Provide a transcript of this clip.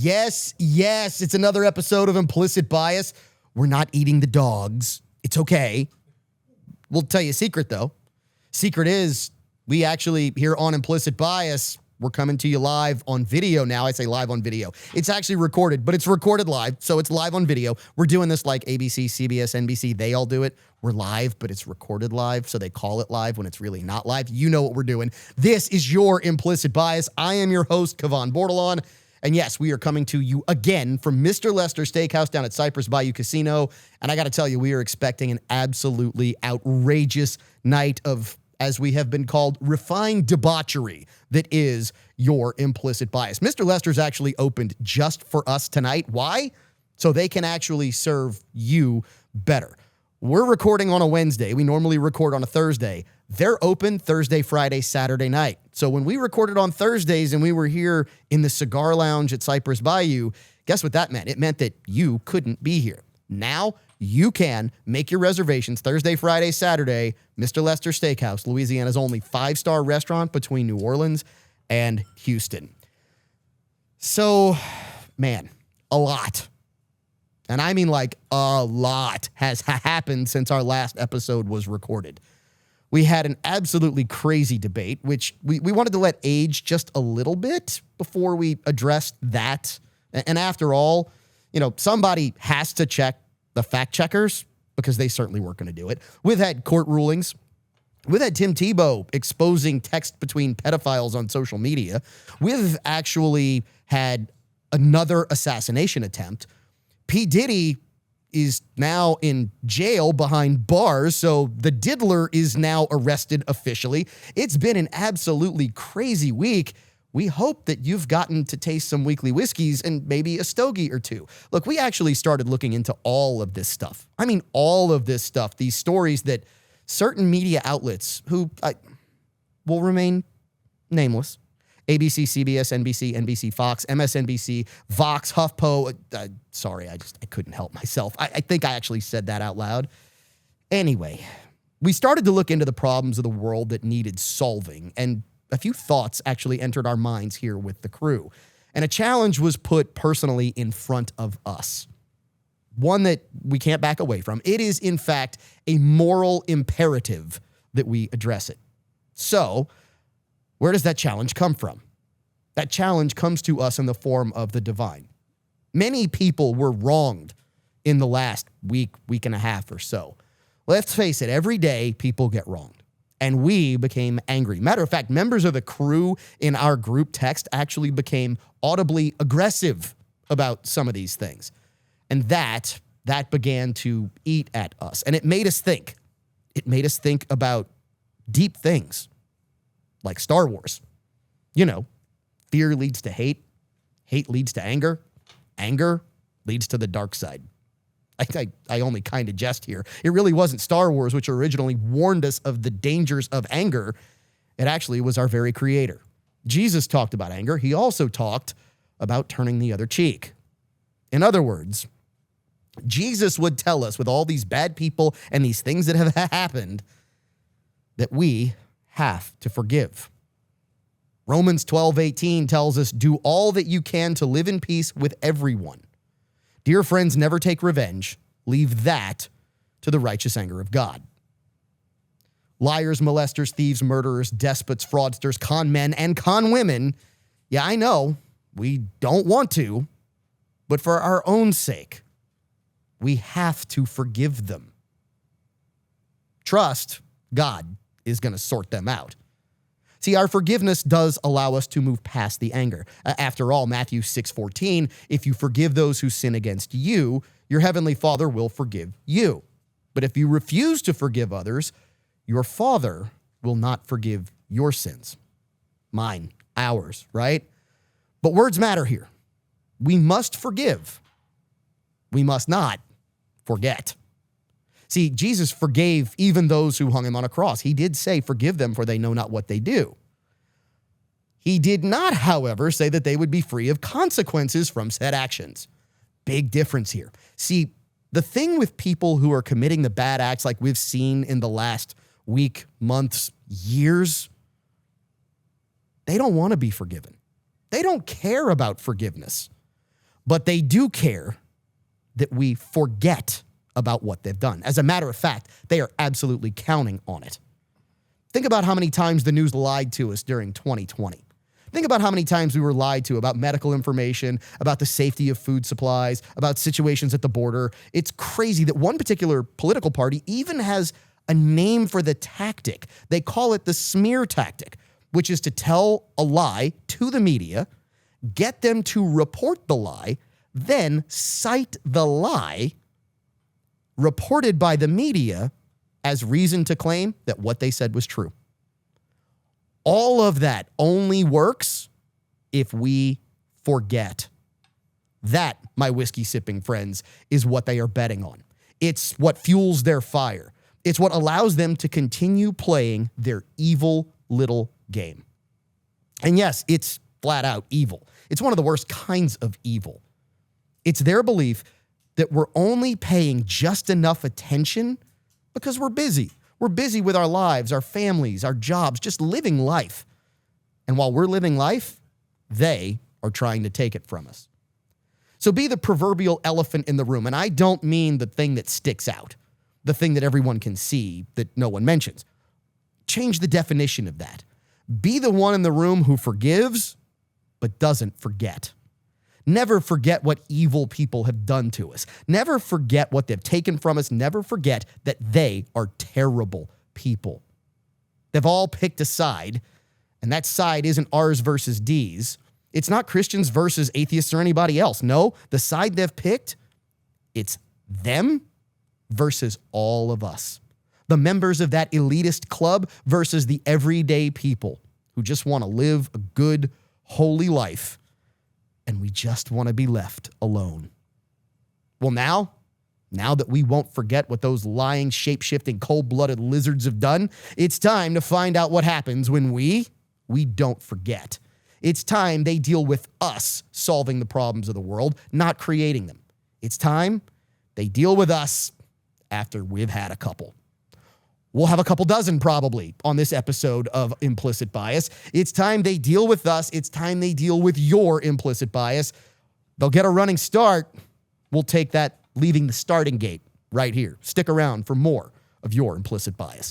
Yes, it's another episode of Implicit Bias. We're not eating the dogs. It's okay. We'll tell you a secret, though. Secret is we actually, here on Implicit Bias, we're coming to you live on video now. I say live on video. It's actually recorded, but it's recorded live, so it's live on video. We're doing this like ABC, CBS, NBC. They all do it. We're live, but it's recorded live, so they call it live when it's really not live. You know what we're doing. This is your Implicit Bias. I am your host, Kevon Bordelon. And yes, we are coming to you again from Mr. Lester Steakhouse down at Cypress Bayou Casino. And I got to tell you, we are expecting an absolutely outrageous night of, as we have been called, refined debauchery that is your Implicit Bias. Mr. Lester's actually opened just for us tonight. Why? So they can actually serve you better. We're recording on a Wednesday. We normally record on a Thursday. They're open Thursday, Friday, Saturday night. So when we recorded on Thursdays and we were here in the cigar lounge at Cypress Bayou, guess what that meant? It meant that you couldn't be here. Now you can make your reservations Thursday, Friday, Saturday. Mr. Lester Steakhouse, Louisiana's only 5-star restaurant between New Orleans and Houston. So, man, a lot. And I mean like a lot has happened since our last episode was recorded. We had an absolutely crazy debate, which we wanted to let age just a little bit before we addressed that. And after all, you know, somebody has to check the fact checkers because they certainly weren't going to do it. We've had court rulings. We've had Tim Tebow exposing text between pedophiles on social media. We've actually had another assassination attempt. P. Diddy is now in jail behind bars, so the diddler is now arrested officially. It's been an absolutely crazy week. We hope that you've gotten to taste some weekly whiskeys and maybe a stogie or two. Look, we actually started looking into all of this stuff. I mean, all of this stuff, these stories that certain media outlets who will remain nameless, ABC, CBS, NBC, NBC, Fox, MSNBC, Vox, HuffPo. Sorry, I couldn't help myself. I think I actually said that out loud. Anyway, we started to look into the problems of the world that needed solving, and a few thoughts actually entered our minds here with the crew. And a challenge was put personally in front of us. One that we can't back away from. It is, in fact, a moral imperative that we address it. So, where does that challenge come from? That challenge comes to us in the form of the divine. Many people were wronged in the last week and a half or so. Let's face it, every day people get wronged. And we became angry. Matter of fact, members of the crew in our group text actually became audibly aggressive about some of these things. And that began to eat at us. And it made us think. It made us think about deep things. Like Star Wars. You know, fear leads to hate. Hate leads to anger. Anger leads to the dark side. I only kind of jest here. It really wasn't Star Wars, which originally warned us of the dangers of anger. It actually was our very creator. Jesus talked about anger. He also talked about turning the other cheek. In other words, Jesus would tell us with all these bad people and these things that have happened that we have to forgive. Romans 12:18 tells us, do all that you can to live in peace with everyone. Dear friends, never take revenge. Leave that to the righteous anger of God. Liars, molesters, thieves, murderers, despots, fraudsters, con men, and con women. Yeah, I know, we don't want to, but for our own sake, we have to forgive them. Trust God is going to sort them out. See, our forgiveness does allow us to move past the anger. After all, Matthew 6:14, if you forgive those who sin against you, your heavenly Father will forgive you. But if you refuse to forgive others, your Father will not forgive your sins. Mine, ours, right? But words matter here. We must forgive. We must not forget. See, Jesus forgave even those who hung him on a cross. He did say, forgive them, for they know not what they do. He did not, however, say that they would be free of consequences from said actions. Big difference here. See, the thing with people who are committing the bad acts like we've seen in the last week, months, years, they don't want to be forgiven. They don't care about forgiveness. But they do care that we forget about what they've done. As a matter of fact, they are absolutely counting on it. Think about how many times the news lied to us during 2020. Think about how many times we were lied to about medical information, about the safety of food supplies, about situations at the border. It's crazy that one particular political party even has a name for the tactic. They call it the smear tactic, which is to tell a lie to the media, get them to report the lie, then cite the lie reported by the media as reason to claim that what they said was true. All of that only works if we forget. That, my whiskey-sipping friends, is what they are betting on. It's what fuels their fire. It's what allows them to continue playing their evil little game. And yes, it's flat out evil. It's one of the worst kinds of evil. It's their belief that we're only paying just enough attention because we're busy. We're busy with our lives, our families, our jobs, just living life. And while we're living life, they are trying to take it from us. So be the proverbial elephant in the room. And I don't mean the thing that sticks out, the thing that everyone can see that no one mentions. Change the definition of that. Be the one in the room who forgives, but doesn't forget. Never forget what evil people have done to us. Never forget what they've taken from us. Never forget that they are terrible people. They've all picked a side, and that side isn't ours versus D's. It's not Christians versus atheists or anybody else. No, the side they've picked, it's them versus all of us. The members of that elitist club versus the everyday people who just want to live a good, holy life. And we just want to be left alone. Well, now that we won't forget what those lying, shape-shifting, cold-blooded lizards have done, it's time to find out what happens when we don't forget. It's time they deal with us solving the problems of the world, not creating them. It's time they deal with us after we've had a couple. We'll have a couple dozen probably on this episode of Implicit Bias. It's time they deal with us. It's time they deal with your implicit bias. They'll get a running start. We'll take that leaving the starting gate right here. Stick around for more of your implicit bias.